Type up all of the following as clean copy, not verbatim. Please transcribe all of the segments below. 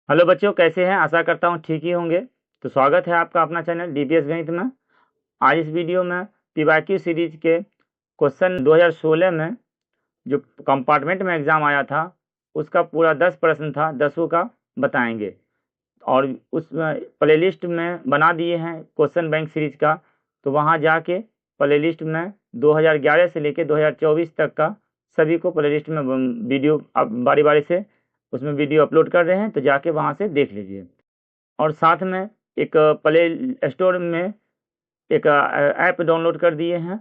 Hello बच्चों, कैसे हैं? आशा करता हूँ ठीक ही होंगे। तो स्वागत है आपका अपना चैनल डीपीएस गणित में। आज इस वीडियो में पीवाईक्यू सीरीज के क्वेश्चन 2016 में जो कंपार्टमेंट में एग्ज़ाम आया था उसका पूरा 10 प्रश्न था, 10 का बताएंगे। और उस प्लेलिस्ट में बना दिए हैं क्वेश्चन बैंक सीरीज का, तो वहाँ जाके प्लेलिस्ट में 2011 से लेकर 2024 तक का सभी को प्लेलिस्ट में वीडियो अब बारी बारी से उसमें वीडियो अपलोड कर रहे हैं, तो जाके वहाँ से देख लीजिए। और साथ में एक प्ले स्टोर में एक ऐप डाउनलोड कर दिए हैं,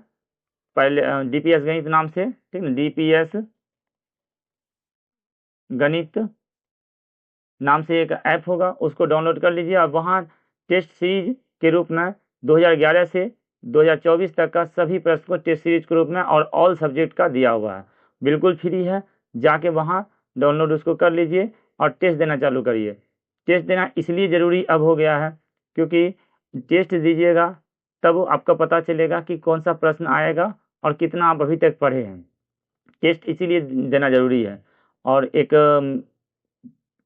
पहले डीपीएस गणित नाम से, ठीक है, डीपीएस गणित नाम से एक ऐप होगा, उसको डाउनलोड कर लीजिए। और वहाँ टेस्ट सीरीज के रूप में 2011 से 2024 तक का सभी प्रश्न को टेस्ट सीरीज के रूप में और ऑल सब्जेक्ट का दिया हुआ है, बिल्कुल फ्री है। जाके वहाँ डाउनलोड उसको कर लीजिए और टेस्ट देना चालू करिए। टेस्ट देना इसलिए ज़रूरी अब हो गया है क्योंकि टेस्ट दीजिएगा तब आपका पता चलेगा कि कौन सा प्रश्न आएगा और कितना आप अभी तक पढ़े हैं। टेस्ट इसीलिए देना ज़रूरी है। और एक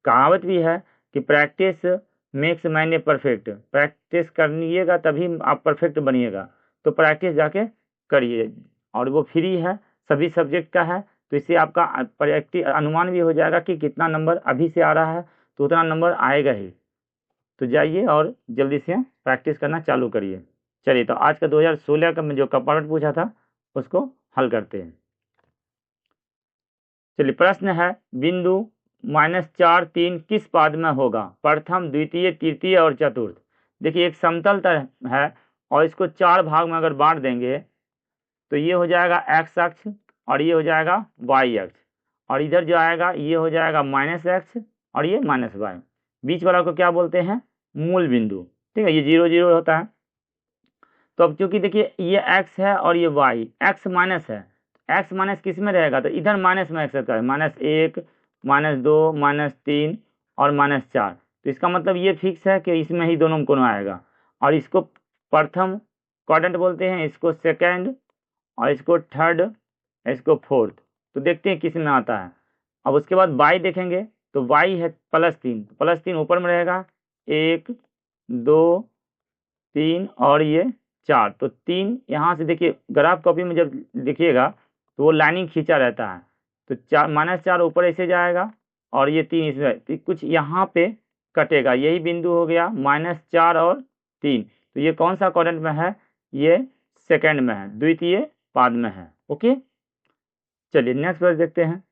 कहावत भी है कि practice makes man a perfect. Practice करिएगा तभी आप परफेक्ट बनिएगा, तो प्रैक्टिस जाके करिए। और वो फ्री है, सभी सब्जेक्ट का है, तो इससे आपका प्रैक्टिस अनुमान भी हो जाएगा कि कितना नंबर अभी से आ रहा है, तो उतना नंबर आएगा ही। तो जाइए और जल्दी से प्रैक्टिस करना चालू करिए। चलिए, तो आज का 2016 का मैं जो कंपार्टमेंट पूछा था उसको हल करते हैं। चलिए, प्रश्न है बिंदु -4 3 किस पाद में होगा? प्रथम, द्वितीय, तृतीय और चतुर्थ। देखिए, एक समतल तल है और इसको 4 भाग में अगर बांट देंगे तो ये हो जाएगा एक्स अक्ष और ये हो जाएगा वाई अक्ष, और इधर जो आएगा ये हो जाएगा -x और ये -y। बीच वाला को क्या बोलते हैं? मूल बिंदु, ठीक है, ये 0 0 होता है। तो अब चूंकि देखिए ये x है और ये y, x माइनस है, x माइनस किस में रहेगा? तो इधर माइनस में x का है, -1 -2 -3 और -4। तो इसका मतलब ये फिक्स है कि इसमें ही दोनों कोण आएगा। और इसको प्रथम क्वाड्रेंट बोलते हैं, इसको सेकंड, और इसको थर्ड, इसको फोर्थ। तो देखते हैं किस में आता है। अब उसके बाद y देखेंगे तो y है +3, +3 ऊपर में रहेगा, 1 2 3 और ये 4। तो 3 यहाँ से देखिए, ग्राफ कॉपी में जब देखिएगा तो वो लाइनिंग खींचा रहता है, तो 4 -4 ऊपर ऐसे जाएगा और ये 3 इसमें, तो कुछ यहाँ पे कटेगा, यही बिंदु हो गया -4 और 3। तो ये कौन सा क्वाड्रेंट में है? ये सेकंड में है, द्वितीय पाद में है। ओके, चलिए नेक्स्ट वर्ड देखते हैं।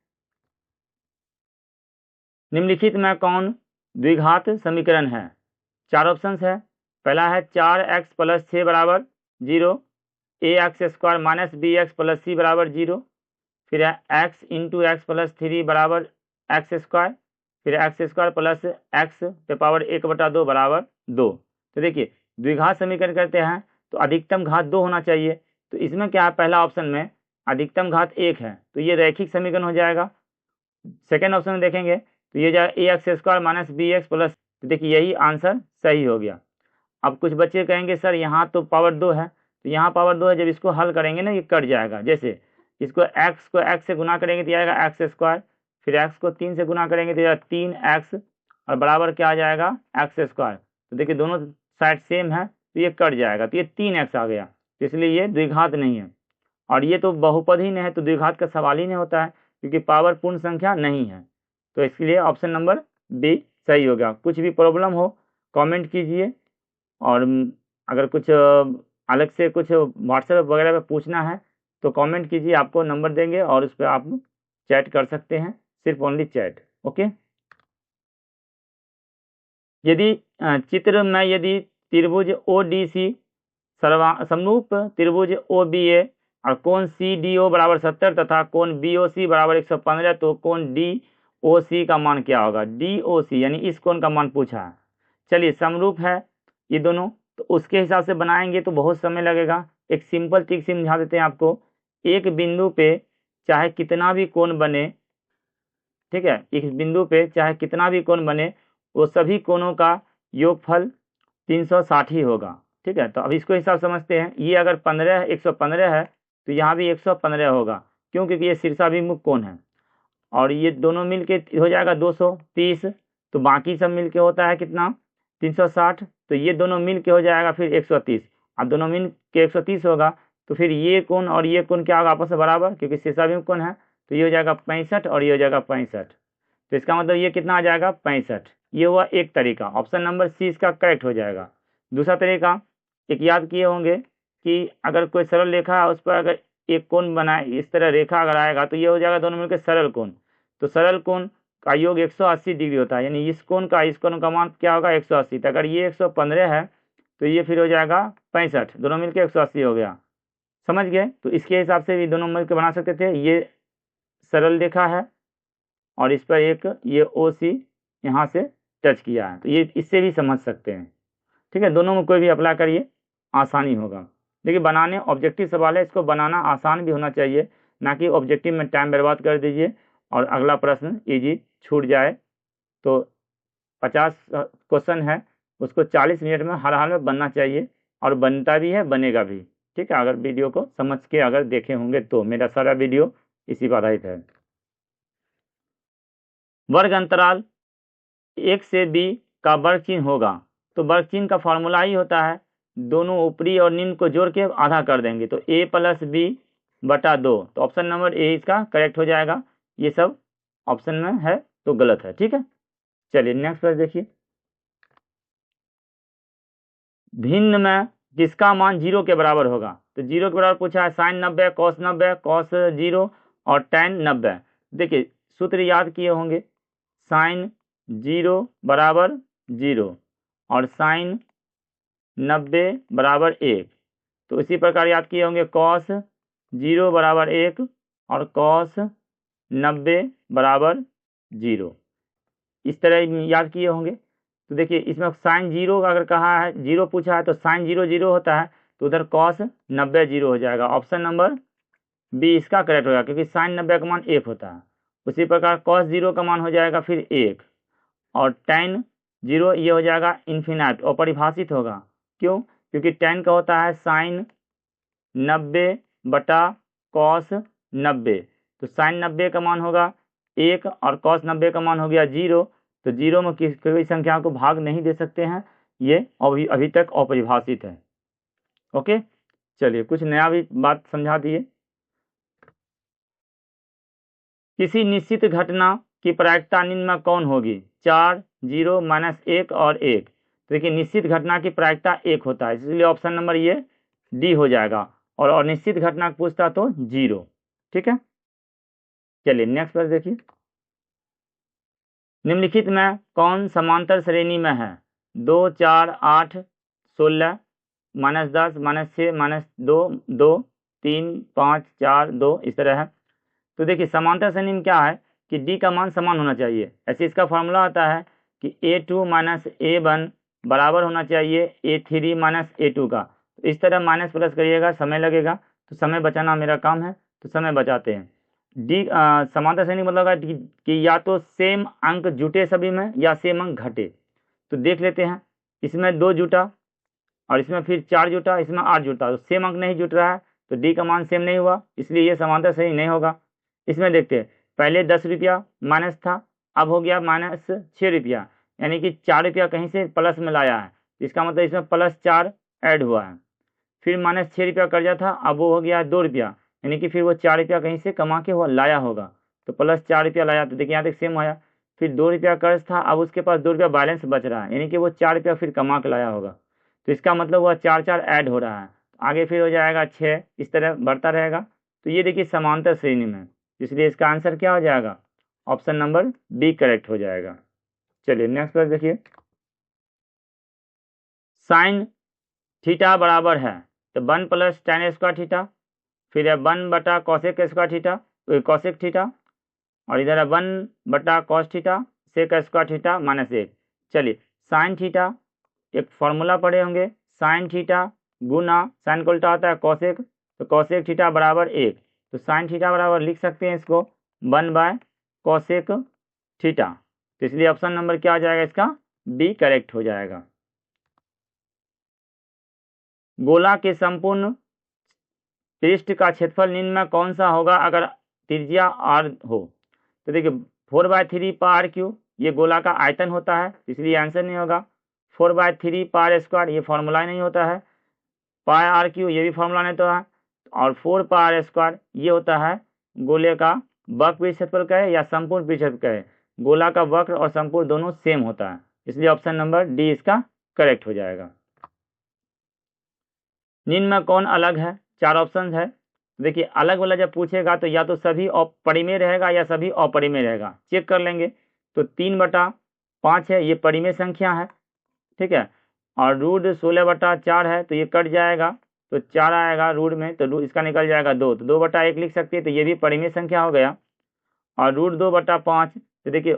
निम्नलिखित में कौन द्विघात समीकरण है? 4 ऑप्शन है। पहला है 4x + 6 = 0, ax² - bx + c = 0, फिर है x × x + 3 = x², फिर x² + x पे पावर 1/2 = 2। तो देखिए, द्विघात समीकरण करते हैं तो अधिकतम घात 2 होना चाहिए। तो इसमें क्या है, पहला ऑप्शन में अधिकतम घात 1 है, तो ये रैखिक समीकरण हो जाएगा। सेकेंड ऑप्शन में देखेंगे तो ये जाएगा ax² - bx +, तो देखिए यही आंसर सही हो गया। अब कुछ बच्चे कहेंगे सर यहाँ तो पावर 2 है, तो यहाँ पावर 2 है, जब इसको हल करेंगे ना ये कट जाएगा। जैसे इसको x को x से गुना करेंगे तो आएगा x², फिर x को 3 से गुना करेंगे तो 3x, और बराबर क्या आ जाएगा? x²। तो देखिए दोनों साइड सेम है तो ये कट जाएगा, तो ये 3x आ गया, तो इसलिए ये द्विघात नहीं है। और ये तो बहुपद ही नहीं है, तो द्विघात का सवाल ही नहीं होता है क्योंकि पावर पूर्ण संख्या नहीं है। तो इसके लिए ऑप्शन नंबर बी सही होगा। कुछ भी प्रॉब्लम हो कमेंट कीजिए, और अगर कुछ अलग से कुछ व्हाट्सएप वगैरह पे पूछना है तो कमेंट कीजिए, आपको नंबर देंगे और उस पर आप चैट कर सकते हैं, सिर्फ ओनली चैट। ओके, यदि चित्र में यदि त्रिभुज ODC समरूप त्रिभुज OBA और कोण CDO = 70 तथा कोण BOC = 115, तो कोण DOC का मान क्या होगा? DOC यानी इस कोण का मान पूछा है। चलिए, समरूप है ये दोनों, तो उसके हिसाब से बनाएंगे तो बहुत समय लगेगा। एक सिंपल ट्रिक समझा देते हैं आपको। एक बिंदु पे चाहे कितना भी कोण बने, ठीक है, एक बिंदु पे चाहे कितना भी कोण बने, वो सभी कोणों का योगफल 360 ही होगा। ठीक है, तो अब इसको हिसाब समझते हैं। ये अगर 15 115 है तो यहाँ भी 115 होगा, क्यों? क्योंकि ये शीर्षाभिमुख कोण है। और ये दोनों मिल के हो जाएगा 230, तो बाकी सब मिल के होता है कितना 360, तो ये दोनों मिल के हो जाएगा फिर 130। अब दोनों मिल के 130 होगा तो फिर ये कोण और ये कोण क्या होगा आपस में बराबर, क्योंकि शीर्षाभिमुख कोण है, तो ये हो जाएगा 65 और ये हो जाएगा 65। तो इसका मतलब ये कितना आ जाएगा 65। ये हुआ एक तरीका, ऑप्शन नंबर सी इसका करेक्ट हो जाएगा। दूसरा तरीका एक याद किए होंगे कि अगर कोई सरल रेखा है उस पर अगर एक कोण बनाए, इस तरह रेखा अगर आएगा तो ये हो जाएगा दोनों मिलकर सरल कोण। तो सरल कोण का योग 180 डिग्री होता है, यानी इस कोण का मान क्या होगा 180। तो अगर ये 115 है तो ये फिर हो जाएगा 65, दोनों मिलकर 180 हो गया। समझ गए? तो इसके हिसाब से भी दोनों मिलकर बना सकते थे। ये सरल रेखा है और इस पर एक ये ओ सी यहाँ से टच किया है, तो ये इससे भी समझ सकते हैं। ठीक है, दोनों में कोई भी अप्लाई करिए, आसानी होगा। देखिए बनाने ऑब्जेक्टिव सवाल है, इसको बनाना आसान भी होना चाहिए, ना कि ऑब्जेक्टिव में टाइम बर्बाद कर दीजिए और अगला प्रश्न इजी छूट जाए। तो 50 क्वेश्चन है, उसको 40 मिनट में हर हाल में बनना चाहिए, और बनता भी है, बनेगा भी। ठीक है, अगर वीडियो को समझ के अगर देखे होंगे तो मेरा सारा वीडियो इसी पर आधारित है। वर्ग अंतराल 1 से b का वर्ग चिन्ह होगा, तो वर्ग चिन्ह का फॉर्मूला ही होता है दोनों ऊपरी और निम्न को जोड़ के आधा कर देंगे, तो a + b बटा 2। तो ऑप्शन नंबर ए इसका करेक्ट हो जाएगा। ये सब ऑप्शन में है तो गलत है। ठीक है, चलिए नेक्स्ट प्रश्न देखिए। भिन्न में किसका मान 0 के बराबर होगा? तो 0 के बराबर पूछा है sin 90, cos 90, cos 0 और tan 90। देखिए सूत्र याद किए होंगे, sin 0 बराबर 0 और sin 90 बराबर 1। तो इसी प्रकार याद किए होंगे cos 0 बराबर 1 और cos 90 बराबर 0, इस तरह याद किए होंगे। तो देखिए इसमें sin 0 अगर कहा है, 0 पूछा है तो sin 0 0 होता है, तो उधर cos 90 0 हो जाएगा। ऑप्शन नंबर बी इसका करेक्ट होगा, क्योंकि sin 90 का मान 1 होता है। उसी प्रकार cos 0 का मान हो जाएगा फिर 1, और tan 0 ये हो जाएगा इन्फिनाइट, अपरिभाषित होगा। क्यों? क्योंकि tan का होता है sin 90 बटा cos 90, तो sin 90 का मान होगा 1 और cos 90 का मान हो गया 0। तो 0 में कोई संख्या को भाग नहीं दे सकते हैं, ये अभी तक अपरिभाषित है। ओके, चलिए कुछ नया भी बात समझा दिए। किसी निश्चित घटना की प्रायिकता निम्न में कौन होगी? 4, 0, -1 और 1। तो देखिए निश्चित घटना की प्रायिकता 1 होता है, इसलिए ऑप्शन नंबर ये डी हो जाएगा, और अनिश्चित घटना पूछता तो 0। ठीक है, चलिए नेक्स्ट प्रश्न देखिए। निम्नलिखित में कौन समांतर श्रेणी में है? 2, 4, 8, 16, -10, -6, -2, 2, 3, 5, 4, 2, इस तरह है। तो देखिए समांतर श्रेणी में क्या है कि डी का मान समान होना चाहिए। ऐसे इसका फॉर्मूला आता है कि A2 - A1 बराबर होना चाहिए A3 - A2 का। तो इस तरह माइनस प्लस करिएगा, समय लगेगा, तो समय बचाना मेरा काम है, तो समय बचाते हैं। डी समांतर श्रेणी मतलब है कि या तो सेम अंक जुटे सभी में या सेम अंक घटे। तो देख लेते हैं, इसमें 2 जुटा और इसमें फिर 4 जुटा, इसमें 8 जुटा, तो सेम अंक नहीं जुट रहा है, तो डी का मान सेम नहीं हुआ, इसलिए ये समांतर श्रेणी नहीं होगा। इसमें देखते हैं, पहले 10 रुपया माइनस था, अब हो गया -6 रुपया, यानी कि 4 रुपया कहीं से प्लस में लाया है, इसका मतलब इसमें +4 ऐड हुआ है। फिर -6 रुपया कर्जा था, अब वो हो गया 2 रुपया, यानी कि फिर वो 4 रुपया कहीं से कमा के वो लाया होगा, तो +4 रुपया लाया, तो देखिए यहाँ तक सेम आया। फिर 2 रुपया कर्ज था, अब उसके पास 2 रुपया बैलेंस बच रहा है, यानी कि वो 4 रुपया फिर कमा के लाया होगा, तो इसका मतलब हुआ 4 ऐड हो रहा है। आगे फिर हो जाएगा 6, इस तरह बढ़ता रहेगा। तो ये देखिए समांतर श्रेणी में, इसलिए इसका आंसर क्या हो जाएगा? ऑप्शन नंबर बी करेक्ट हो जाएगा। चलिए नेक्स्ट प्रश्न देखिए। साइन थीटा बराबर है, तो 1 + tan स्क्वायर थीटा, फिर है 1 बटा cosec square theta, cosec theta, और इधर है 1 बटा cos theta sec square theta -1। चलिए साइन थीटा एक फॉर्मूला पढ़े होंगे, साइन थीटा गुना साइन का उल्टा होता है कॉसेक, तो कॉसेक थीटा बराबर 1। तो साइन थीटा बराबर लिख सकते हैं इसको 1/कॉसेक थीटा, तो इसलिए ऑप्शन नंबर क्या आ जाएगा इसका? बी करेक्ट हो जाएगा। गोला के संपूर्ण पृष्ठ का क्षेत्रफल निम्न में कौन सा होगा अगर त्रिज्या r हो? तो देखिए 4/3 πr3, ये गोला का आयतन होता है, इसलिए आंसर नहीं होगा। 4/3 पार स्क्वायर ये फॉर्मूला नहीं होता है। पाई आर क्यू ये भी फॉर्मूला नहीं होता है। और 4 पार स्क्वायर ये होता है गोले का वक्र पृष्ठफल का है या संपूर्ण पृष्ठफल का है। गोला का वक्र और संपूर्ण दोनों सेम होता है, इसलिए ऑप्शन नंबर डी इसका करेक्ट हो जाएगा। निम्न में कौन अलग है? 4 ऑप्शन है। देखिए अलग वाला जब पूछेगा तो या तो सभी परिमेय रहेगा या सभी अपरिमेय रहेगा। चेक कर लेंगे तो 3/5 है, ये परिमेय संख्या है, ठीक है। और रूट 16/4 है तो ये कट जाएगा तो 4 आएगा रूट में, तो इसका निकल जाएगा 2, तो 2/1 लिख सकते हैं, तो ये भी परिमेय संख्या हो गया। और रूट 2/5 तो देखिए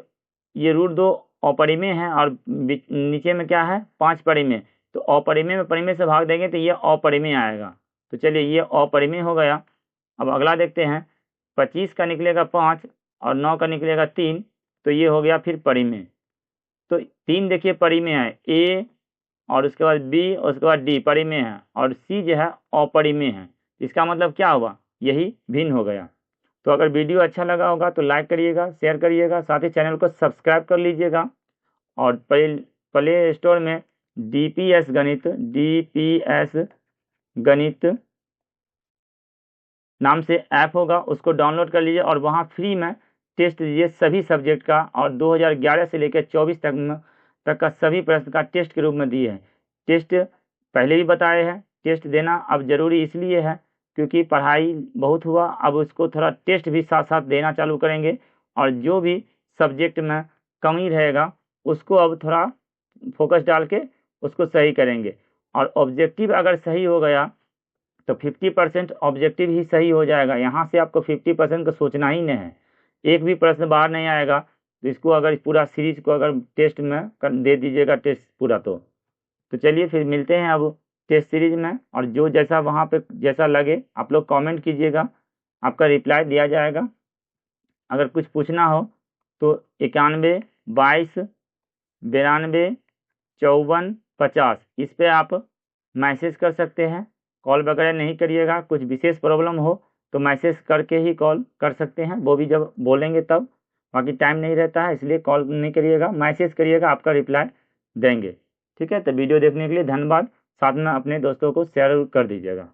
ये रूट 2 अपरिमेय है और नीचे में क्या है 5 परिमेय, तो अपरिमेय में परिमेय से भाग देंगे तो ये अपरिमेय आएगा। तो चलिए ये अपरिमेय हो गया। अब अगला देखते हैं, 25 का निकलेगा 5 और 9 का निकलेगा 3, तो ये हो गया फिर परिमेय। तो 3 देखिए परिमेय है, ए और उसके बाद बी और उसके बाद डी परिमेय है, और सी जो है अपरिमेय है। इसका मतलब क्या हुआ, यही भिन्न हो गया। तो अगर वीडियो अच्छा लगा होगा तो लाइक करिएगा, शेयर करिएगा, साथ ही चैनल को सब्सक्राइब कर लीजिएगा। और प्ले स्टोर में DPS गणित नाम से ऐप होगा, उसको डाउनलोड कर लीजिए और वहाँ फ्री में टेस्ट दीजिए सभी सब्जेक्ट का। और 2011 से लेकर 24 तक का सभी प्रश्न का टेस्ट के रूप में दिए हैं। टेस्ट पहले भी बताए हैं, टेस्ट देना अब जरूरी इसलिए है क्योंकि पढ़ाई बहुत हुआ, अब उसको थोड़ा टेस्ट भी साथ साथ देना चालू करेंगे। और जो भी सब्जेक्ट में कमी रहेगा उसको अब थोड़ा फोकस डाल के उसको सही करेंगे। और ऑब्जेक्टिव अगर सही हो गया तो 50% ऑब्जेक्टिव ही सही हो जाएगा। यहाँ से आपको 50% का सोचना ही नहीं है, एक भी प्रश्न बाहर नहीं आएगा। तो इसको अगर पूरा सीरीज को अगर टेस्ट में दे दीजिएगा टेस्ट पूरा, तो चलिए फिर मिलते हैं अब टेस्ट सीरीज में। और जो जैसा वहाँ पे जैसा लगे आप लोग कमेंट कीजिएगा, आपका रिप्लाई दिया जाएगा। अगर कुछ पूछना हो तो 91 22 92 54 50 इस पे आप मैसेज कर सकते हैं। कॉल वगैरह नहीं करिएगा, कुछ विशेष प्रॉब्लम हो तो मैसेज करके ही कॉल कर सकते हैं, वो भी जब बोलेंगे तब। बाकी टाइम नहीं रहता है इसलिए कॉल नहीं करिएगा, मैसेज करिएगा, आपका रिप्लाई देंगे। ठीक है, तो वीडियो देखने के लिए धन्यवाद। साथ में अपने दोस्तों को शेयर कर दीजिएगा।